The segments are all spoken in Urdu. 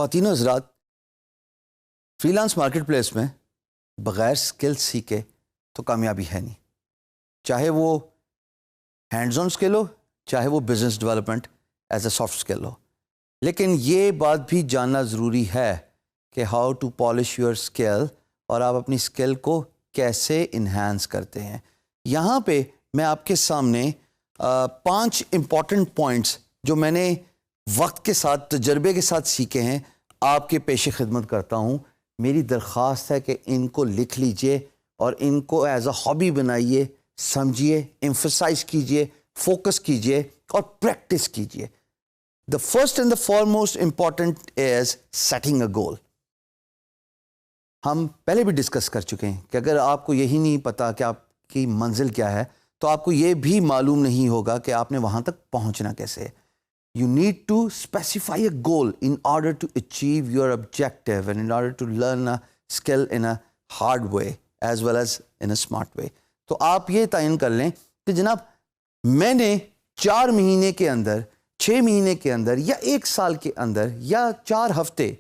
خواتین و حضرات، فری لانس مارکیٹ پلیس میں بغیر سکل سیکھے تو کامیابی ہے نہیں، چاہے وہ ہینڈز آن سکل ہو، چاہے وہ business development as a soft skill ہو. لیکن یہ بات بھی جاننا ضروری ہے کہ how to polish your skill, اور آپ اپنی اسکل کو کیسے انہینس کرتے ہیں. یہاں پہ میں آپ کے سامنے 5 امپورٹنٹ پوائنٹس جو میں نے وقت کے ساتھ تجربے کے ساتھ سیکھے ہیں آپ کے پیش خدمت کرتا ہوں. میری درخواست ہے کہ ان کو لکھ لیجئے اور ان کو ایز اے ہابی بنائیے، سمجھیے، ایمفسائز کیجئے، فوکس کیجئے اور پریکٹس کیجئے. The first and the foremost important is setting a goal. ہم پہلے بھی ڈسکس کر چکے ہیں کہ اگر آپ کو یہی نہیں پتا کہ آپ کی منزل کیا ہے تو آپ کو یہ بھی معلوم نہیں ہوگا کہ آپ نے وہاں تک پہنچنا کیسے ہے. You need to specify a goal in order to achieve your objective and in order to learn a skill in a hard way as well as in a smart way. تو آپ یہ تعین کر لیں کہ جناب میں نے 4 مہینے کے اندر، 6 مہینے کے اندر یا 1 سال کے اندر یا 4 ہفتے،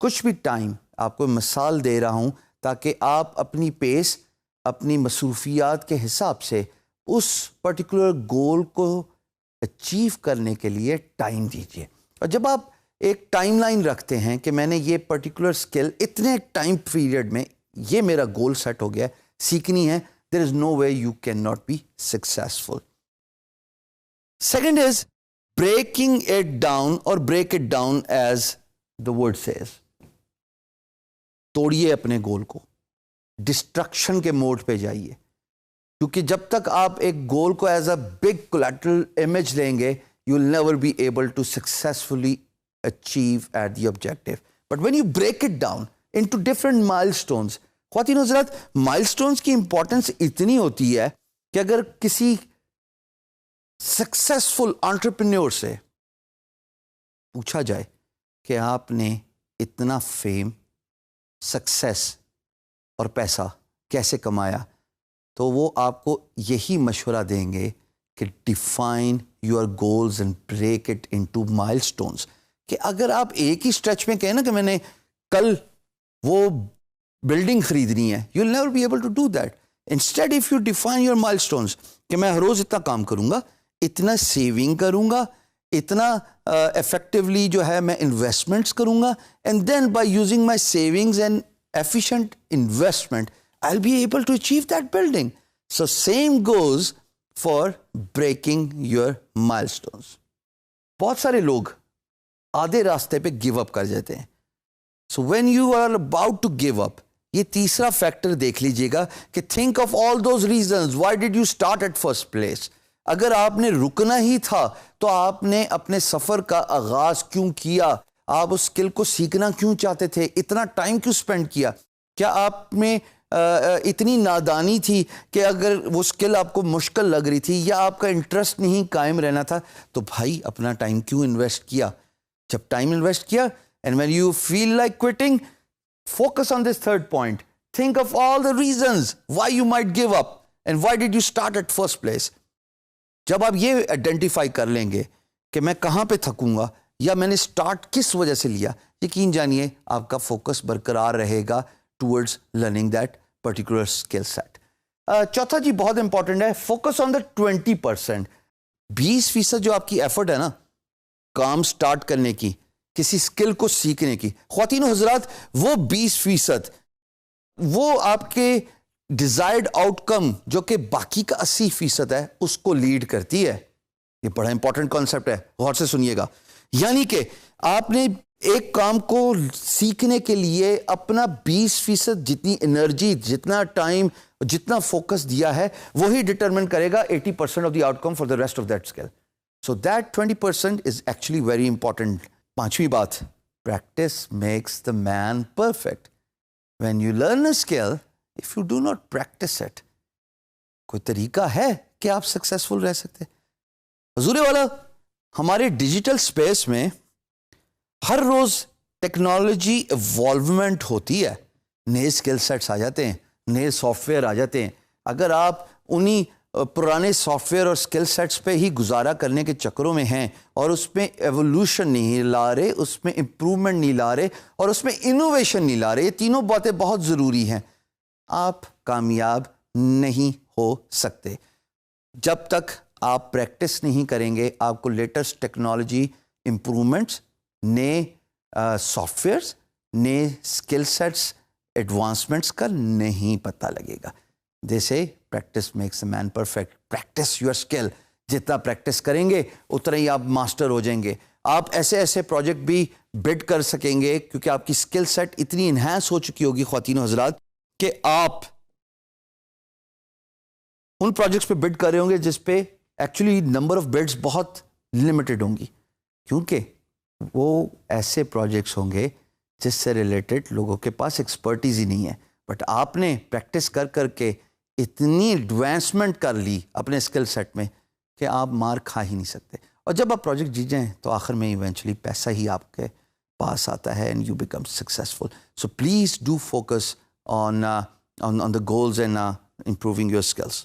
کچھ بھی ٹائم آپ کو مثال دے رہا ہوں تاکہ آپ اپنی پیس، اپنی مصروفیات کے حساب سے اس پرٹیکولر گول کو اچیو کرنے کے لیے ٹائم دیجیے. اور جب آپ ایک ٹائم لائن رکھتے ہیں کہ میں نے یہ پرٹیکولر اسکل اتنے ٹائم پیریڈ میں یہ میرا گول سیٹ ہو گیا، سیکھنی ہے، there is no way you can not be successful. Second is breaking it down, اور break it down as the word says. توڑیے اپنے گول کو، ڈسٹرکشن کے موڈ پہ جائیے، کیونکہ جب تک آپ ایک گول کو as a big collateral image لیں گے you will never be able to successfully achieve it the objective. But when you break it down into different milestones, خواتین و حضرات مائل اسٹونس کی امپورٹنس اتنی ہوتی ہے کہ اگر کسی سکسیزفل انٹرپرینور سے پوچھا جائے کہ آپ نے اتنا فیم، سکسیس اور پیسہ کیسے کمایا، تو وہ آپ کو یہی مشورہ دیں گے کہ define your goals and break it into مائل اسٹونس. کہ اگر آپ ایک ہی اسٹریچ میں کہیں نا کہ میں نے کل وہ بلڈنگ خریدنی ہے، you will never be able to do that. Instead of you define your milestones کہ میں ہر روز اتنا کام کروں گا، اتنا سیونگ کروں گا، اتنا افیکٹولی جو ہے میں انویسٹمنٹس کروں گا، and then by using my savings and efficient investment I'll be able to achieve that building. So same goes for breaking your milestones. بہت سارے لوگ آدھے راستے پہ گیو اپ کر جاتے ہیں. So when you are about to give up، یہ تیسرا فیکٹر دیکھ لیجئے گا کہ think of all those reasons why did you start at first place. اگر آپ نے رکنا ہی تھا تو آپ نے اپنے سفر کا آغاز کیوں کیا؟ آپ اس اسکل کو سیکھنا کیوں چاہتے تھے؟ اتنا ٹائم کیوں اسپینڈ کیا؟ کیا آپ میں اتنی نادانی تھی کہ اگر وہ اسکل آپ کو مشکل لگ رہی تھی یا آپ کا انٹرسٹ نہیں قائم رہنا تھا تو بھائی اپنا ٹائم کیوں انویسٹ کیا؟ جب ٹائم انویسٹ کیا and when you feel like quitting, focus on this third point, think of all the reasons why you might give up and why did you start at first place. جب آپ یہ آئیڈینٹیفائی کر لیں گے کہ میں کہاں پہ تھکوں گا یا میں نے اسٹارٹ کس وجہ سے لیا، یقین جانیے آپ کا فوکس برقرار رہے گا towards learning that particular skill set. چوتھا جی بہت امپورٹنٹ ہے، فوکس آن دا 20%. 20% جو آپ کی ایفرٹ ہے نا کام سٹارٹ کرنے کی، کسی اسکل کو سیکھنے کی، خواتین و حضرات وہ 20% وہ آپ کے ڈیزائرڈ آؤٹ کم جو کہ باقی کا 80% ہے اس کو لیڈ کرتی ہے. یہ بڑا امپورٹنٹ کانسیپٹ ہے، غور سے سنیے گا. یعنی کہ آپ نے ایک کام کو سیکھنے کے لیے اپنا 20% جتنی انرجی، جتنا ٹائم، جتنا فوکس دیا ہے وہی ڈٹرمن کرے گا 80% of the outcome for the rest of that skill. So that 20% is actually very important. 5ویں بات، practice makes the man perfect. When you learn a skill if you do not practice it, کوئی طریقہ ہے کہ آپ سکسیزفل رہ سکتے؟ حضور والا ہمارے ڈیجیٹل اسپیس میں ہر روز ٹیکنالوجی ایوالومنٹ ہوتی ہے، نئے اسکل سیٹس آ جاتے ہیں، نئے سافٹ ویئر آ جاتے ہیں. اگر آپ انہی پرانے سافٹ ویئر اور اسکل سیٹس پہ ہی گزارا کرنے کے چکروں میں ہیں اور اس میں ایولیوشن نہیں لا رہے, اس میں امپرومنٹ نہیں لا رہے اور اس میں انوویشن نہیں لا رہے, یہ تینوں باتیں بہت ضروری ہیں, آپ کامیاب نہیں ہو سکتے. جب تک آپ پریکٹس نہیں کریں گے, آپ کو لیٹسٹ ٹیکنالوجی امپرومنٹس, نئے سافٹ ویئرس, نئے اسکل سیٹس, ایڈوانسمنٹس کا نہیں پتہ لگے گا. جیسے practice makes a man perfect, practice your skill, جتنا پریکٹس کریں گے اتنا ہی آپ ماسٹر ہو جائیں گے. آپ ایسے ایسے پروجیکٹ بھی بڈ کر سکیں گے کیونکہ آپ کی اسکل سیٹ اتنی انہینس ہو چکی ہوگی خواتین و حضرات کہ آپ ان پروجیکٹس پہ بڈ کر رہے ہوں گے جس پہ ایکچولی نمبر آف بڈس بہت لمیٹڈ ہوں گی, کیونکہ وہ ایسے پروجیکٹس ہوں گے جس سے ریلیٹڈ لوگوں کے پاس ایکسپرٹیز ہی نہیں ہے. بٹ آپ نے پریکٹس کر کر کے اتنی ایڈوانسمنٹ کر لی اپنے اسکل سیٹ میں کہ آپ مار کھا ہی نہیں سکتے. اور جب آپ پروجیکٹ جیت جائیں تو آخر میں ایونچولی پیسہ ہی آپ کے پاس آتا ہے and you become successful. So please do focus on the goals and improving your skills.